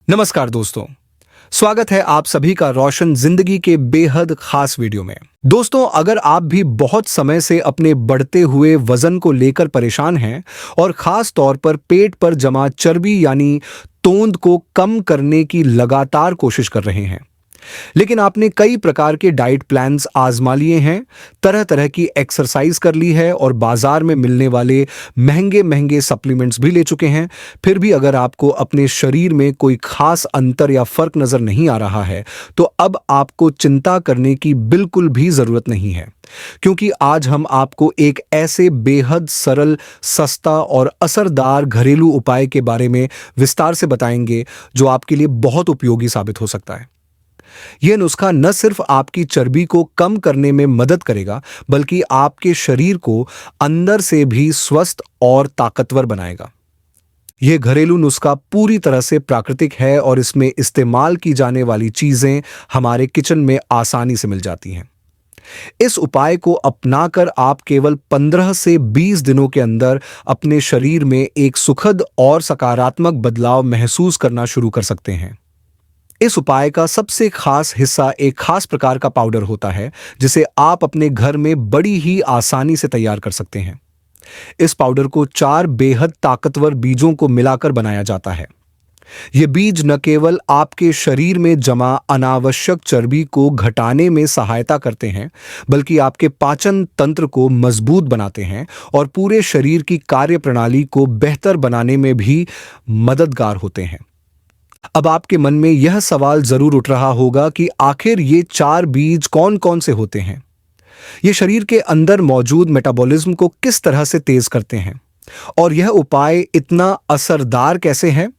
नमस्कार दोस्तों, स्वागत है आप सभी का रोशन जिंदगी के बेहद खास वीडियो में। दोस्तों, अगर आप भी बहुत समय से अपने बढ़ते हुए वजन को लेकर परेशान हैं और खास तौर पर पेट पर जमा चर्बी यानी तोंद को कम करने की लगातार कोशिश कर रहे हैं, लेकिन आपने कई प्रकार के डाइट प्लान्स आजमा लिए हैं, तरह तरह की एक्सरसाइज कर ली है और बाजार में मिलने वाले महंगे महंगे सप्लीमेंट्स भी ले चुके हैं, फिर भी अगर आपको अपने शरीर में कोई खास अंतर या फर्क नजर नहीं आ रहा है, तो अब आपको चिंता करने की बिल्कुल भी जरूरत नहीं है। क्योंकि आज हम आपको एक ऐसे बेहद सरल, सस्ता और असरदार घरेलू उपाय के बारे में विस्तार से बताएंगे जो आपके लिए बहुत उपयोगी साबित हो सकता है। यह नुस्खा न सिर्फ आपकी चर्बी को कम करने में मदद करेगा, बल्कि आपके शरीर को अंदर से भी स्वस्थ और ताकतवर बनाएगा। यह घरेलू नुस्खा पूरी तरह से प्राकृतिक है और इसमें इस्तेमाल की जाने वाली चीजें हमारे किचन में आसानी से मिल जाती हैं। इस उपाय को अपनाकर आप केवल 15 से 20 दिनों के अंदर अपने शरीर में एक सुखद और सकारात्मक बदलाव महसूस करना शुरू कर सकते हैं। इस उपाय का सबसे खास हिस्सा एक खास प्रकार का पाउडर होता है, जिसे आप अपने घर में बड़ी ही आसानी से तैयार कर सकते हैं। इस पाउडर को 4 बेहद ताकतवर बीजों को मिलाकर बनाया जाता है। ये बीज न केवल आपके शरीर में जमा अनावश्यक चर्बी को घटाने में सहायता करते हैं, बल्कि आपके पाचन तंत्र को मजबूत बनाते हैं और पूरे शरीर की कार्यप्रणाली को बेहतर बनाने में भी मददगार होते हैं। अब आपके मन में यह सवाल जरूर उठ रहा होगा कि आखिर ये 4 बीज कौन कौन से होते हैं? ये शरीर के अंदर मौजूद मेटाबॉलिज्म को किस तरह से तेज करते हैं? और यह उपाय इतना असरदार कैसे है?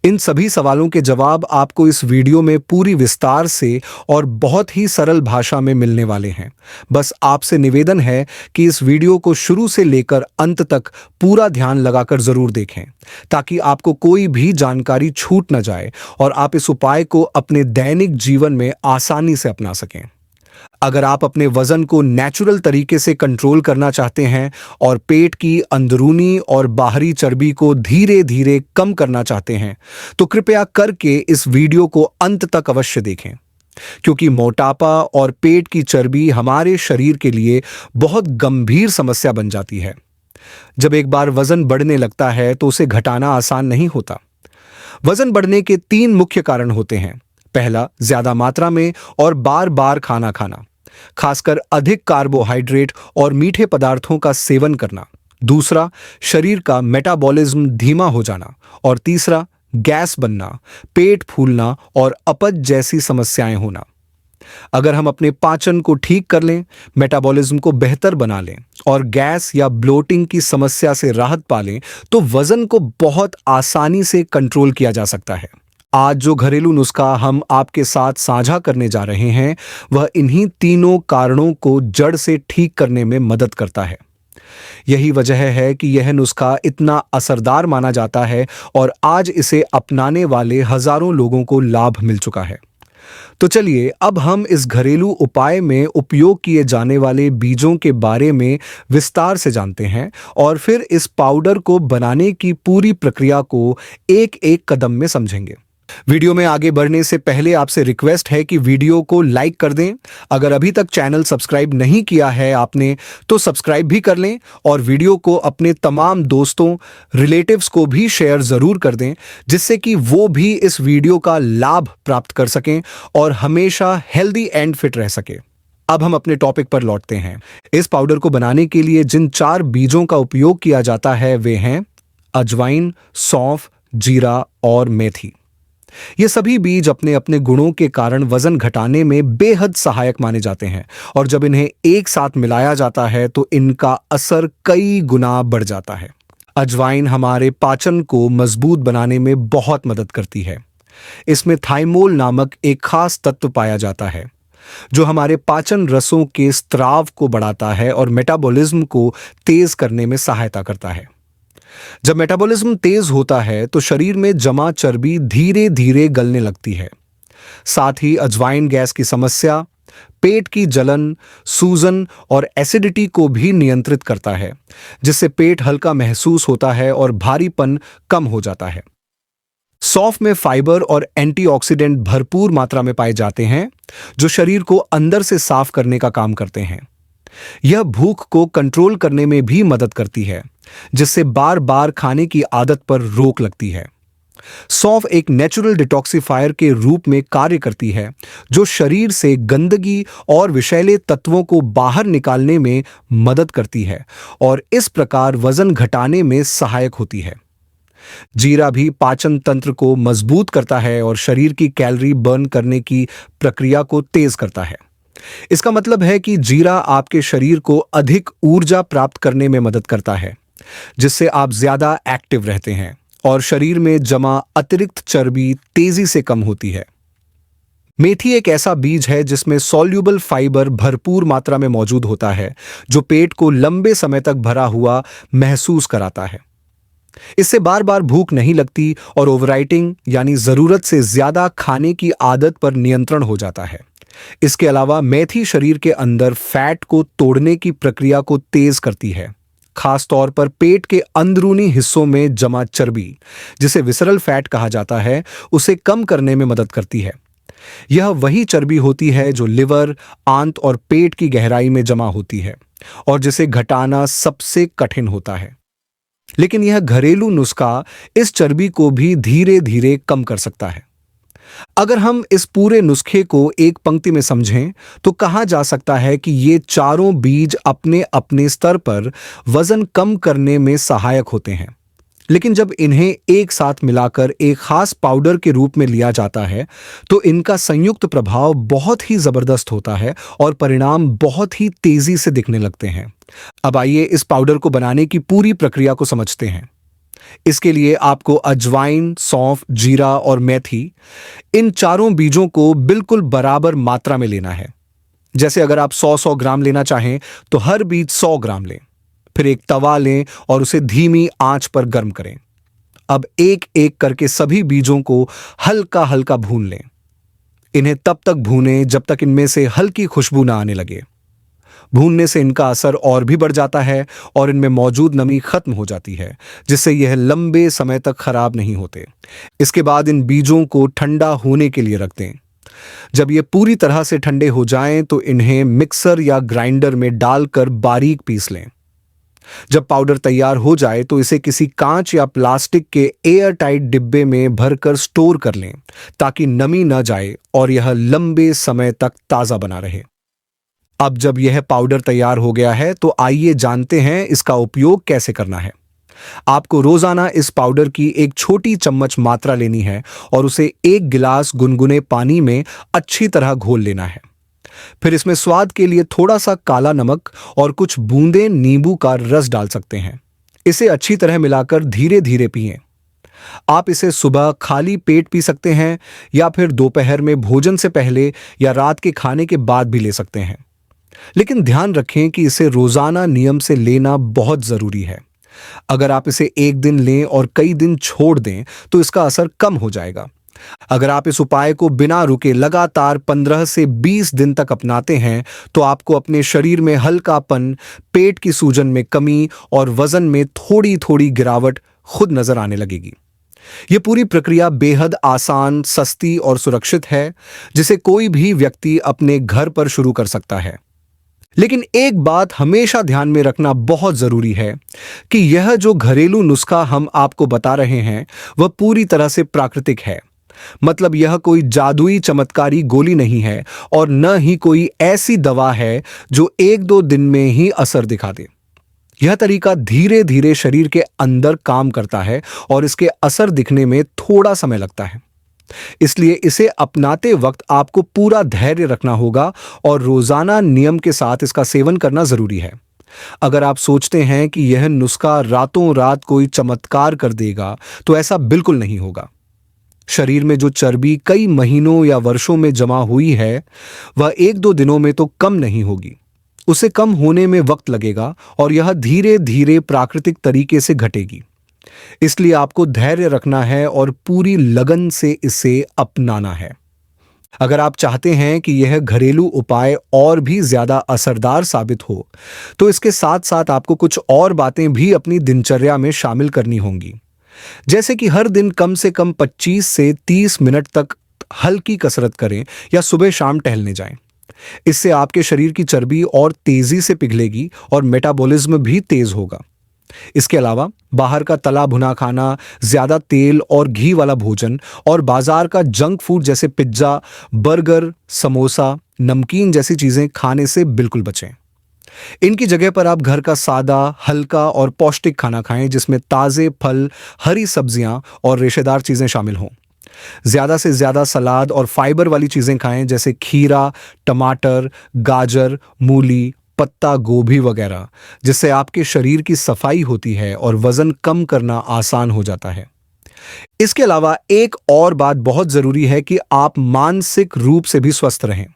इन सभी सवालों के जवाब आपको इस वीडियो में पूरी विस्तार से और बहुत ही सरल भाषा में मिलने वाले हैं। बस आपसे निवेदन है कि इस वीडियो को शुरू से लेकर अंत तक पूरा ध्यान लगाकर जरूर देखें, ताकि आपको कोई भी जानकारी छूट न जाए और आप इस उपाय को अपने दैनिक जीवन में आसानी से अपना सकें। अगर आप अपने वजन को नेचुरल तरीके से कंट्रोल करना चाहते हैं और पेट की अंदरूनी और बाहरी चर्बी को धीरे धीरे कम करना चाहते हैं, तो कृपया करके इस वीडियो को अंत तक अवश्य देखें, क्योंकि मोटापा और पेट की चर्बी हमारे शरीर के लिए बहुत गंभीर समस्या बन जाती है। जब एक बार वजन बढ़ने लगता है तो उसे घटाना आसान नहीं होता। वजन बढ़ने के 3 मुख्य कारण होते हैं। पहला, ज्यादा मात्रा में और बार बार खाना खाना, खासकर अधिक कार्बोहाइड्रेट और मीठे पदार्थों का सेवन करना। दूसरा, शरीर का मेटाबॉलिज्म धीमा हो जाना। और तीसरा, गैस बनना, पेट फूलना और अपच जैसी समस्याएं होना। अगर हम अपने पाचन को ठीक कर लें, मेटाबॉलिज्म को बेहतर बना लें और गैस या ब्लोटिंग की समस्या से राहत पा लें, तो वजन को बहुत आसानी से कंट्रोल किया जा सकता है। आज जो घरेलू नुस्खा हम आपके साथ साझा करने जा रहे हैं, वह इन्हीं तीनों कारणों को जड़ से ठीक करने में मदद करता है। यही वजह है कि यह नुस्खा इतना असरदार माना जाता है और आज इसे अपनाने वाले हजारों लोगों को लाभ मिल चुका है। तो चलिए, अब हम इस घरेलू उपाय में उपयोग किए जाने वाले बीजों के बारे में विस्तार से जानते हैं और फिर इस पाउडर को बनाने की पूरी प्रक्रिया को एक एक कदम में समझेंगे। वीडियो में आगे बढ़ने से पहले आपसे रिक्वेस्ट है कि वीडियो को लाइक कर दें। अगर अभी तक चैनल सब्सक्राइब नहीं किया है आपने, तो सब्सक्राइब भी कर लें और वीडियो को अपने तमाम दोस्तों, रिलेटिव्स को भी शेयर जरूर कर दें, जिससे कि वो भी इस वीडियो का लाभ प्राप्त कर सकें और हमेशा हेल्दी एंड फिट रह सके। अब हम अपने टॉपिक पर लौटते हैं। इस पाउडर को बनाने के लिए जिन 4 बीजों का उपयोग किया जाता है वे हैं अजवाइन, सौंफ, जीरा और मेथी। ये सभी बीज अपने अपने गुणों के कारण वजन घटाने में बेहद सहायक माने जाते हैं और जब इन्हें एक साथ मिलाया जाता है तो इनका असर कई गुना बढ़ जाता है। अजवाइन हमारे पाचन को मजबूत बनाने में बहुत मदद करती है। इसमें थाइमोल नामक एक खास तत्व पाया जाता है जो हमारे पाचन रसों के स्त्राव को बढ़ाता है और मेटाबॉलिज्म को तेज करने में सहायता करता है। जब मेटाबॉलिज्म तेज होता है तो शरीर में जमा चर्बी धीरे धीरे गलने लगती है। साथ ही अजवाइन गैस की समस्या, पेट की जलन, सूजन और एसिडिटी को भी नियंत्रित करता है, जिससे पेट हल्का महसूस होता है और भारीपन कम हो जाता है। सौंफ में फाइबर और एंटीऑक्सीडेंट भरपूर मात्रा में पाए जाते हैं, जो शरीर को अंदर से साफ करने का काम करते हैं। यह भूख को कंट्रोल करने में भी मदद करती है, जिससे बार बार खाने की आदत पर रोक लगती है। सौंफ एक नेचुरल डिटॉक्सिफायर के रूप में कार्य करती है, जो शरीर से गंदगी और विषैले तत्वों को बाहर निकालने में मदद करती है और इस प्रकार वजन घटाने में सहायक होती है। जीरा भी पाचन तंत्र को मजबूत करता है और शरीर की कैलोरी बर्न करने की प्रक्रिया को तेज करता है। इसका मतलब है कि जीरा आपके शरीर को अधिक ऊर्जा प्राप्त करने में मदद करता है, जिससे आप ज्यादा एक्टिव रहते हैं और शरीर में जमा अतिरिक्त चर्बी तेजी से कम होती है। मेथी एक ऐसा बीज है जिसमें सॉल्यूबल फाइबर भरपूर मात्रा में मौजूद होता है, जो पेट को लंबे समय तक भरा हुआ महसूस कराता है। इससे बार बार भूख नहीं लगती और ओवरईटिंग यानी जरूरत से ज्यादा खाने की आदत पर नियंत्रण हो जाता है। इसके अलावा मेथी शरीर के अंदर फैट को तोड़ने की प्रक्रिया को तेज करती है, खास तौर पर पेट के अंदरूनी हिस्सों में जमा चर्बी, जिसे विसरल फैट कहा जाता है, उसे कम करने में मदद करती है। यह वही चर्बी होती है जो लिवर, आंत और पेट की गहराई में जमा होती है और जिसे घटाना सबसे कठिन होता है। लेकिन यह घरेलू नुस्खा इस चर्बी को भी धीरे धीरे कम कर सकता है। अगर हम इस पूरे नुस्खे को एक पंक्ति में समझें तो कहा जा सकता है कि ये चारों बीज अपने अपने स्तर पर वजन कम करने में सहायक होते हैं, लेकिन जब इन्हें एक साथ मिलाकर एक खास पाउडर के रूप में लिया जाता है तो इनका संयुक्त प्रभाव बहुत ही जबरदस्त होता है और परिणाम बहुत ही तेजी से दिखने लगते हैं। अब आइए इस पाउडर को बनाने की पूरी प्रक्रिया को समझते हैं। इसके लिए आपको अजवाइन, सौंफ, जीरा और मेथी, इन चारों बीजों को बिल्कुल बराबर मात्रा में लेना है। जैसे अगर आप 100 ग्राम लेना चाहें तो हर बीज 100 ग्राम लें। फिर एक तवा लें और उसे धीमी आंच पर गर्म करें। अब एक एक करके सभी बीजों को हल्का हल्का भून लें। इन्हें तब तक भूनें जब तक इनमें से हल्की खुशबू ना आने लगे। भूनने से इनका असर और भी बढ़ जाता है और इनमें मौजूद नमी खत्म हो जाती है, जिससे यह लंबे समय तक खराब नहीं होते। इसके बाद इन बीजों को ठंडा होने के लिए रख दें। जब ये पूरी तरह से ठंडे हो जाएं तो इन्हें मिक्सर या ग्राइंडर में डालकर बारीक पीस लें। जब पाउडर तैयार हो जाए तो इसे किसी कांच या प्लास्टिक के एयर टाइट डिब्बे में भरकर स्टोर कर लें, ताकि नमी न जाए और यह लंबे समय तक ताजा बना रहे। अब जब यह पाउडर तैयार हो गया है तो आइए जानते हैं इसका उपयोग कैसे करना है। आपको रोजाना इस पाउडर की एक छोटी चम्मच मात्रा लेनी है और उसे 1 गिलास गुनगुने पानी में अच्छी तरह घोल लेना है। फिर इसमें स्वाद के लिए थोड़ा सा काला नमक और कुछ बूंदें नींबू का रस डाल सकते हैं। इसे अच्छी तरह मिलाकर धीरे धीरे पिएं। आप इसे सुबह खाली पेट पी सकते हैं या फिर दोपहर में भोजन से पहले या रात के खाने के बाद भी ले सकते हैं। लेकिन ध्यान रखें कि इसे रोजाना नियम से लेना बहुत जरूरी है। अगर आप इसे एक दिन लें और कई दिन छोड़ दें तो इसका असर कम हो जाएगा। अगर आप इस उपाय को बिना रुके लगातार 15 से 20 दिन तक अपनाते हैं तो आपको अपने शरीर में हल्कापन, पेट की सूजन में कमी और वजन में थोड़ी थोड़ी गिरावट खुद नजर आने लगेगी। यह पूरी प्रक्रिया बेहद आसान, सस्ती और सुरक्षित है, जिसे कोई भी व्यक्ति अपने घर पर शुरू कर सकता है। लेकिन एक बात हमेशा ध्यान में रखना बहुत जरूरी है कि यह जो घरेलू नुस्खा हम आपको बता रहे हैं वह पूरी तरह से प्राकृतिक है। मतलब यह कोई जादुई चमत्कारी गोली नहीं है और न ही कोई ऐसी दवा है जो 1-2 दिन में ही असर दिखा दे। यह तरीका धीरे धीरे शरीर के अंदर काम करता है और इसके असर दिखने में थोड़ा समय लगता है। इसलिए इसे अपनाते वक्त आपको पूरा धैर्य रखना होगा और रोजाना नियम के साथ इसका सेवन करना जरूरी है। अगर आप सोचते हैं कि यह नुस्खा रातों रात कोई चमत्कार कर देगा तो ऐसा बिल्कुल नहीं होगा। शरीर में जो चर्बी कई महीनों या वर्षों में जमा हुई है वह 1-2 दिनों में तो कम नहीं होगी। उसे कम होने में वक्त लगेगा और यह धीरे धीरे प्राकृतिक तरीके से घटेगी। इसलिए आपको धैर्य रखना है और पूरी लगन से इसे अपनाना है। अगर आप चाहते हैं कि यह घरेलू उपाय और भी ज्यादा असरदार साबित हो तो इसके साथ साथ आपको कुछ और बातें भी अपनी दिनचर्या में शामिल करनी होंगी। जैसे कि हर दिन कम से कम 25 से 30 मिनट तक हल्की कसरत करें या सुबह शाम टहलने जाएं। इससे आपके शरीर की चर्बी और तेजी से पिघलेगी और मेटाबॉलिज्म भी तेज होगा। इसके अलावा बाहर का तला भुना खाना, ज्यादा तेल और घी वाला भोजन और बाजार का जंक फूड जैसे पिज्जा, बर्गर, समोसा, नमकीन जैसी चीजें खाने से बिल्कुल बचें। इनकी जगह पर आप घर का सादा, हल्का और पौष्टिक खाना खाएं जिसमें ताजे फल, हरी सब्जियां और रेशेदार चीजें शामिल हों। ज्यादा से ज्यादा सलाद और फाइबर वाली चीजें खाएं जैसे खीरा, टमाटर, गाजर, मूली, पत्ता गोभी वगैरह, जिससे आपके शरीर की सफाई होती है और वजन कम करना आसान हो जाता है। इसके अलावा एक और बात बहुत जरूरी है कि आप मानसिक रूप से भी स्वस्थ रहें।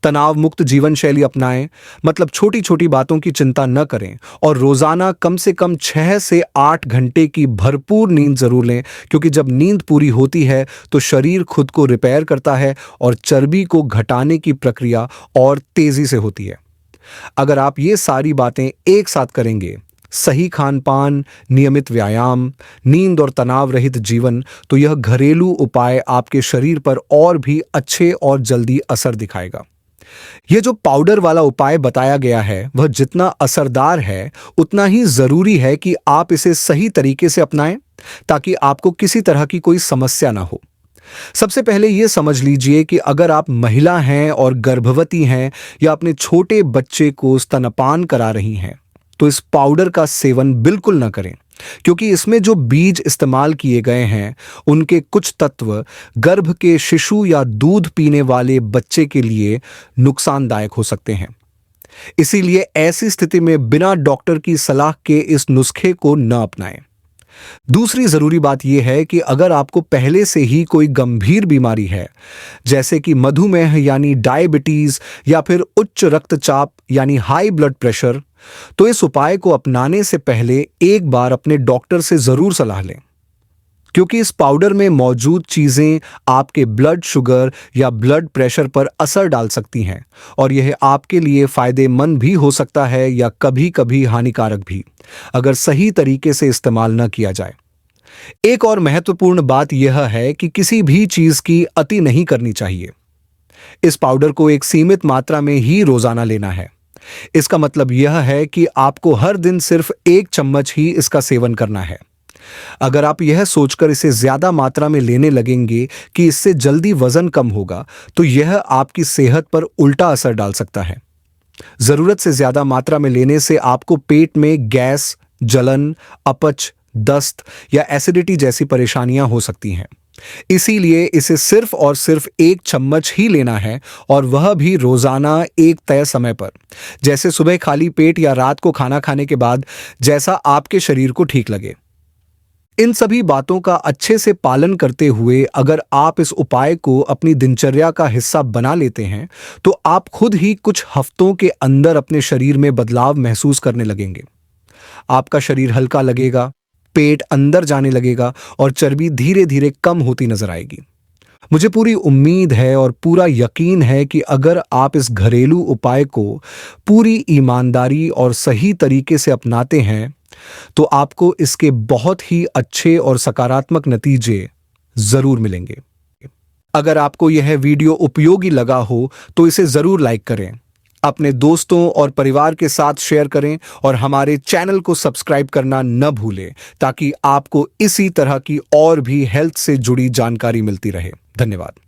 तनाव मुक्त जीवन शैली अपनाएं, मतलब छोटी छोटी बातों की चिंता न करें और रोजाना कम से कम 6 से 8 घंटे की भरपूर नींद जरूर लें, क्योंकि जब नींद पूरी होती है तो शरीर खुद को रिपेयर करता है और चर्बी को घटाने की प्रक्रिया और तेजी से होती है। अगर आप ये सारी बातें एक साथ करेंगे, सही खान पान, नियमित व्यायाम, नींद और तनाव रहित जीवन, तो यह घरेलू उपाय आपके शरीर पर और भी अच्छे और जल्दी असर दिखाएगा। यह जो पाउडर वाला उपाय बताया गया है वह जितना असरदार है उतना ही जरूरी है कि आप इसे सही तरीके से अपनाएं, ताकि आपको किसी तरह की कोई समस्या ना हो। सबसे पहले यह समझ लीजिए कि अगर आप महिला हैं और गर्भवती हैं या अपने छोटे बच्चे को स्तनपान करा रही हैं, तो इस पाउडर का सेवन बिल्कुल ना करें, क्योंकि इसमें जो बीज इस्तेमाल किए गए हैं उनके कुछ तत्व गर्भ के शिशु या दूध पीने वाले बच्चे के लिए नुकसानदायक हो सकते हैं। इसीलिए ऐसी स्थिति में बिना डॉक्टर की सलाह के इस नुस्खे को न अपनाएं। दूसरी जरूरी बात यह है कि अगर आपको पहले से ही कोई गंभीर बीमारी है, जैसे कि मधुमेह यानी डायबिटीज या फिर उच्च रक्तचाप यानी हाई ब्लड प्रेशर, तो इस उपाय को अपनाने से पहले एक बार अपने डॉक्टर से जरूर सलाह लें, क्योंकि इस पाउडर में मौजूद चीजें आपके ब्लड शुगर या ब्लड प्रेशर पर असर डाल सकती हैं और यह आपके लिए फायदेमंद भी हो सकता है या कभी-कभी हानिकारक भी, अगर सही तरीके से इस्तेमाल न किया जाए। एक और महत्वपूर्ण बात यह है कि किसी भी चीज की अति नहीं करनी चाहिए। इस पाउडर को एक सीमित मात्रा में ही रोजाना लेना है। इसका मतलब यह है कि आपको हर दिन सिर्फ 1 चम्मच ही इसका सेवन करना है। अगर आप यह सोचकर इसे ज्यादा मात्रा में लेने लगेंगे कि इससे जल्दी वजन कम होगा, तो यह आपकी सेहत पर उल्टा असर डाल सकता है। जरूरत से ज्यादा मात्रा में लेने से आपको पेट में गैस, जलन, अपच, दस्त या एसिडिटी जैसी परेशानियां हो सकती हैं। इसीलिए इसे सिर्फ और सिर्फ 1 चम्मच ही लेना है, और वह भी रोजाना एक तय समय पर, जैसे सुबह खाली पेट या रात को खाना खाने के बाद, जैसा आपके शरीर को ठीक लगे। इन सभी बातों का अच्छे से पालन करते हुए अगर आप इस उपाय को अपनी दिनचर्या का हिस्सा बना लेते हैं, तो आप खुद ही कुछ हफ्तों के अंदर अपने शरीर में बदलाव महसूस करने लगेंगे। आपका शरीर हल्का लगेगा, पेट अंदर जाने लगेगा और चर्बी धीरे धीरे कम होती नजर आएगी। मुझे पूरी उम्मीद है और पूरा यकीन है कि अगर आप इस घरेलू उपाय को पूरी ईमानदारी और सही तरीके से अपनाते हैं, तो आपको इसके बहुत ही अच्छे और सकारात्मक नतीजे जरूर मिलेंगे। अगर आपको यह वीडियो उपयोगी लगा हो तो इसे जरूर लाइक करें, अपने दोस्तों और परिवार के साथ शेयर करें और हमारे चैनल को सब्सक्राइब करना न भूलें, ताकि आपको इसी तरह की और भी हेल्थ से जुड़ी जानकारी मिलती रहे। धन्यवाद।